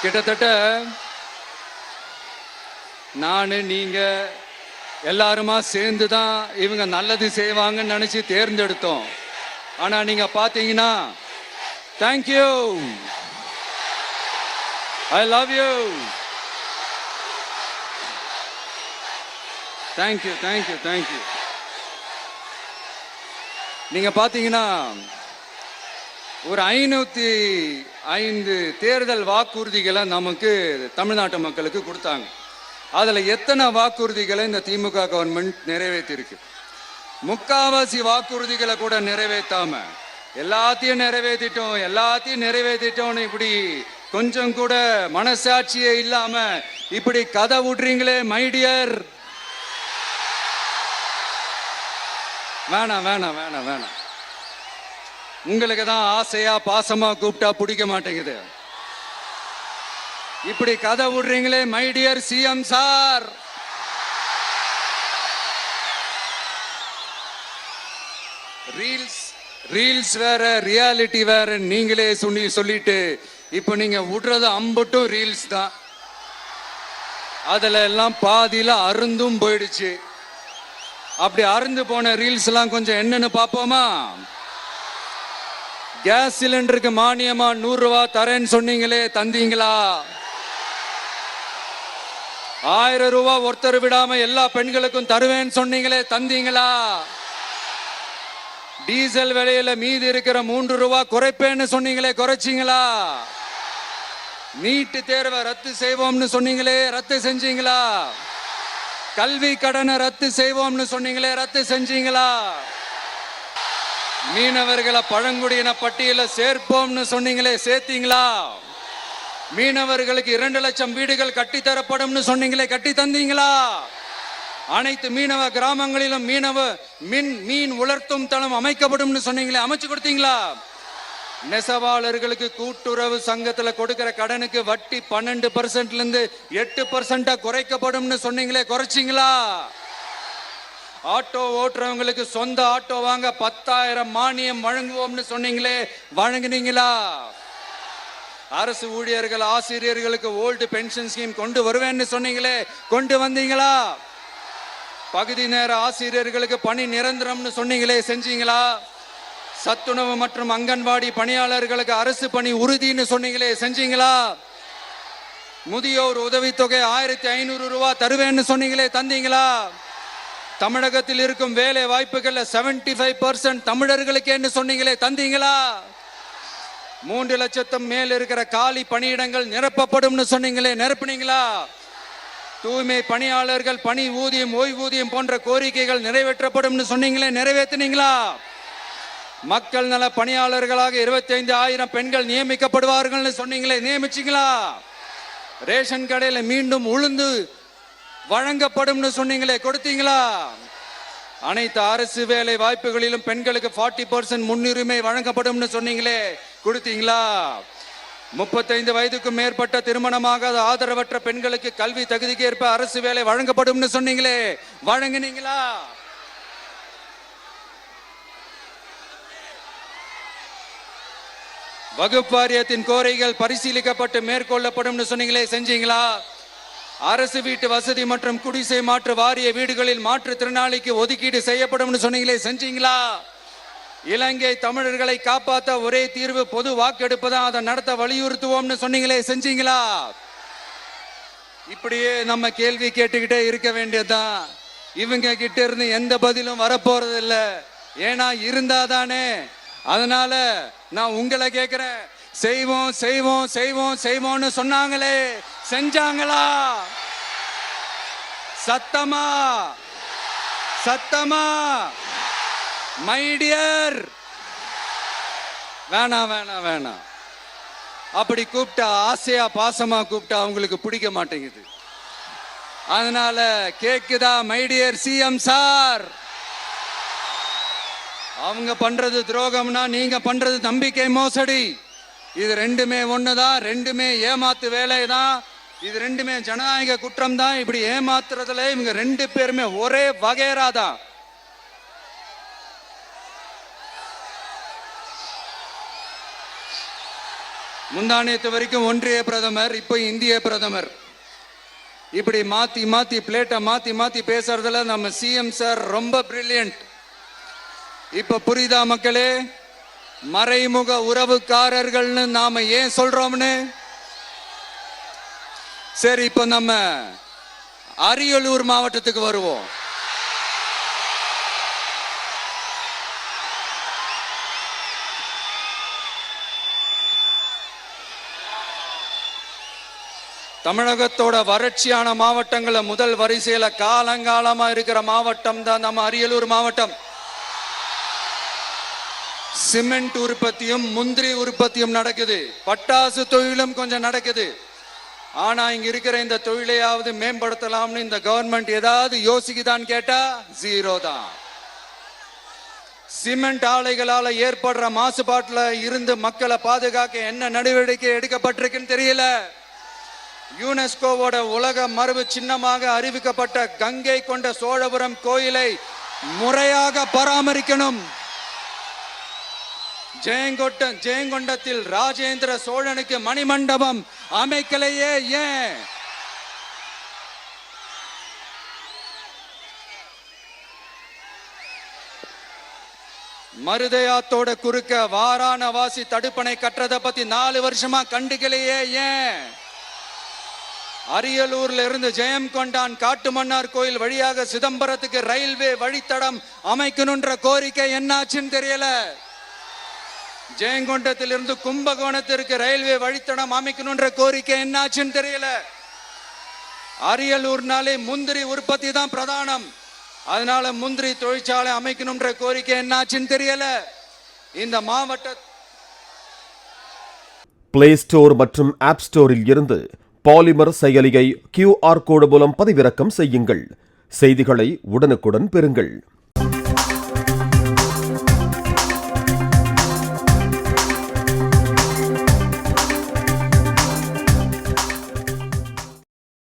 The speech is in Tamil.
கிட்டத்தட்ட நான் நீங்க எல்லாருமா சேர்ந்து தான் இவங்க நல்லது செய்வாங்கன்னு நினைச்சு தேர்ந்தெடுத்தோம். ஆனா நீங்க பாத்தீங்கன்னா, thank you, I love you, thank you thank you thank you. நீங்க பாத்தீங்கன்னா ஒரு 505 தேர்தல் வாக்குறுதிகளை நமக்கு தமிழ்நாட்டு மக்களுக்கு கொடுத்தாங்க. அதுல எத்தனை வாக்குறுதிகளை இந்த திமுக கவர்மெண்ட் நிறைவேற்றிருக்கு? முக்காவாசி வாக்குறுதிகளை கூட நிறைவேற்றாம எல்லாத்தையும் நிறைவேற்றிட்டோம் இப்படி கொஞ்சம் கூட மனசாட்சியே இல்லாம இப்படி கதை விடுறீங்களே மை டியர். வேணாம் வேணாம் வேணாம் வேணாம். உங்களுக்கு தான் ஆசையா பாசமா கூப்பிட்டா பிடிக்க மாட்டேங்குது. இப்படி கதை விடுறீங்களே my dear CM sir. Reels வேற ரியாலிட்டி வேற நீங்களே சொல்லிட்டு இப்ப நீங்க விடுறது அம்பட்டும் ரீல்ஸ் தான். அதுல எல்லாம் பாதியில அருந்தும் போயிடுச்சு. அப்படி அருந்து போன ரீல்ஸ் எல்லாம் கொஞ்சம் என்னன்னு பாப்போமா? கேஸ் சிலிண்டருக்கு மானியமா 100 ரூபாய் தரேன்னு சொன்னீங்களே, தந்தீங்களா? 1000 ரூபாய் ஒருத்தர் விடாம எல்லா பெண்களுக்கும் தருவேன்னு சொன்னீங்களே, தந்தீங்களா? டீசல் விலையில மீதி இருக்கிற 3 ரூபாய் குறைப்பேன்னு சொன்னீங்களே, குறைச்சிங்களா? நீட்டு தேர்வை ரத்து செய்வோம்னு சொன்னீங்களே, ரத்து செஞ்சீங்களா? கல்வி கடனை ரத்து செய்வோம்னு சொன்னீங்களே, ரத்து செஞ்சீங்களா? மீனவர்களை பழங்குடியின பட்டியல சேர்ப்போம்னு சொன்னீங்களே, சேர்த்தீங்களா? மீனவர்களுக்கு 2 லட்சம் வீடுகள் கட்டித்தரப்படும் சொன்னீங்களே, கட்டி தந்தீங்களா? அனைத்து மீனவ கிராமங்களிலும் மீன் உலர்த்தும் தளம் அமைக்கப்படும் சொன்னீங்களே, அமைச்சு கொடுத்தீங்களா? நெசவாளர்களுக்கு கூட்டுறவு சங்கத்துல கொடுக்கிற கடனுக்கு வட்டி 12% 8% குறைக்கப்படும் சொன்னீங்களே, குறைச்சிங்களா? ஆட்டோ ஓட்டுறவங்களுக்கு சொந்த ஆட்டோ வாங்க 10,000 மானியம் வழங்குவோம்னு சொன்னீங்களே, வழங்குனீங்களா? அரசு ஊழியர்கள் ஆசிரியர்களுக்கு ஓல்டு பென்ஷன் ஸ்கீம் கொண்டு வருவேன்னு சொன்னீங்களே, கொண்டு வந்தீங்களா? பகுதி நேர ஆசிரியர்களுக்கு பணி நிரந்தரம்னு சொன்னீங்களே, செஞ்சீங்களா? சத்துணவு மற்றும் அங்கன்வாடி பணியாளர்களுக்கு அரசு பணி உறுதின்னு சொன்னீங்களே, செஞ்சீங்களா? முதியோர் உதவித்தொகை 1500 ரூபாய் தருவேன்னு சொன்னீங்களே, தந்தீங்களா? தமிழகத்தில் இருக்கும் வேலை வாய்ப்புகள்ல 75% தமிழர்களுக்கு சொன்னீங்களே, தந்தீங்களா? 3 லட்சத்துக்கு மேல் இருக்கிற காலி பணியிடங்கள் நிரப்பப்படும் சொன்னீங்களே, நிரப்புனீங்களா? தூய்மை பணியாளர்கள் பணி ஊதியம், ஓய்வூதியம் போன்ற கோரிக்கைகள் நிறைவேற்றப்படும் சொன்னீங்களே, நிறைவேற்றினீங்களா? மக்கள் நல பணியாளர்களாக 25,000 பெண்கள் நியமிக்கப்படுவார்கள் சொன்னீங்களே, நியமிச்சீங்களா? ரேஷன் கடையில மீண்டும் உளுந்து வழங்கப்படும் சொன்னீங்களே, கொடுத்தீங்களா? அனைத்து அரசு வேலை வாய்ப்புகளிலும் பெண்களுக்கு 40% முன்னுரிமை வழங்கப்படும் சொன்னீங்களே, கொடுத்தீங்களா? 35 வயதுக்கு மேற்பட்ட திருமணமாகாத ஆதரவற்ற பெண்களுக்கு கல்வி தகுதிக்கு ஏற்ப அரசு வேலை வழங்கப்படும் சொன்னீங்களே, வழங்கினீங்களா? வகுப்பு வாரியத்தின் கோரிக்கைகள் பரிசீலிக்கப்பட்டு மேற்கொள்ளப்படும் சொன்னீங்களே, செஞ்சீங்களா? அரசு வீட்டு வசதி மற்றும் குடிசை மாற்று வாரிய வீடுகளில் மாற்றுத்திறனாளிக்கு ஒதுக்கீடு செய்யப்படும் சொன்னீங்களே, செஞ்சீங்களா? இலங்கை தமிழர்களை காப்பாற்ற ஒரே தீர்வு பொது வாக்கெடுப்பு தான், அதை நடத்த வலியுறுத்துவோம்னு சொன்னீங்களே, செஞ்சீங்களா? இப்படியே நம்ம கேள்வி கேட்டுக்கிட்டே இருக்க வேண்டியதுதான். இவங்க கிட்ட இருந்து எந்த பதிலும் வரப்போறது இல்ல. ஏன்னா இருந்தாதானே. அதனால நான் உங்களை கேட்கிறேன், செய்வோம் செய்வோம் செய்வோம் செய்வோம்னு சொன்னாங்களே, செஞ்சாங்களா? சத்தமா சத்தமா மை டியர். வேணாம் வேணாம் வேணாம். அப்படி கூப்பிட்டா, ஆசையா பாசமா கூப்பிட்டா அவங்களுக்கு பிடிக்க மாட்டேங்குது. அதனால கேக்குதா மை டியர் சிஎம் சார்? அவங்க பண்றது துரோகம்னா நீங்க பண்றது நம்பிக்கை மோசடி. இது ரெண்டுமே ஒண்ணுதான், ரெண்டுமே ஏமாத்து வேலை தான். இது ரெண்டுமே ஜனநாயக குற்றம் தான். இப்படி ஏமாத்துறதுல இவங்க 2 பேருமே ஒரே வகைரா தான். முந்தானியத்து வரைக்கும் ஒன்றிய பிரதமர், இப்போ இந்திய பிரதமர். இப்படி மாத்தி மாத்தி பிளேட்டை மாத்தி மாத்தி பேசுறதுல நம்ம சிஎம் சார் ரொம்ப பிரில்லியன்ட். இப்ப புரியுதா மக்களே, மறைமுக உறவுக்காரர்கள்னு நாம ஏன் சொல்றோம்னு? சரி, இப்ப நம்ம அரியலூர் மாவட்டத்துக்கு வருவோம். தமிழகத்தோட வறட்சியான மாவட்டங்கள முதல் வரிசையில காலங்காலமா இருக்கிற மாவட்டம் தான் நம்ம அரியலூர் மாவட்டம். சிமெண்ட் உற்பத்தியும் முந்திரி உற்பத்தியும் நடக்குது, பட்டாசு தொழிலும் கொஞ்சம் நடக்குது. ஆனா இங்க இருக்கிற இந்த தொழிலையாவது மேம்படுத்தலாம்னு இந்த கவர்மெண்ட் ஏதாவது யோசிக்குதான்னு கேட்டா ஜீரோ தான். சிமெண்ட் ஆலைகளால ஏற்படுற மாசுபாட்டுல இருந்து மக்களை பாதுகாக்க என்ன நடவடிக்கை எடுக்கப்பட்டிருக்குன்னு தெரியல. யுனெஸ்கோவோட உலக மரபு சின்னமாக அறிவிக்கப்பட்ட கங்கை கொண்ட சோழபுரம் கோயிலை முறையாக பராமரிக்கணும். ஜெயங்கொண்டத்தில் ராஜேந்திர சோழனுக்கு மணிமண்டபம் அமைக்கலையே ஏன்? மருதையாத்தோட குறுக்க வாராணவாசி தடுப்பணை கட்டுறதை பத்தி 4 வருஷமா கண்டுக்கலையே ஏன்? அரியலூர்ல இருந்து ஜெயங்கொண்டான் காட்டுமன்னார் கோயில் வழியாக சிதம்பரத்துக்கு ரயில்வே வழித்தடம் அமைக்கணும்ன்ற கோரிக்கை என்னாச்சுன்னு தெரியல. ஜெயங்கொண்டத்திலிருந்து கும்பகோணத்திற்கு ரயில்வே வழித்தடம் அமைக்கணும்ன்ற கோரிக்கை என்னாச்சுன்னு தெரியல. அரியலூர்னாலே முந்திரி உற்பத்தி தான் பிரதானம், அதனால முந்திரி தொழிற்சாலை அமைக்கணும்ன்ற கோரிக்கை என்னாச்சுன்னு தெரியல. இந்த மாவட்ட பிளே ஸ்டோர் மற்றும் ஆப் ஸ்டோரில் இருந்து பாலிமர் செயலியை QR கோடு மூலம் பதிவிறக்கம் செய்யுங்கள். செய்திகளை உடனுக்குடன் பெறுங்கள்.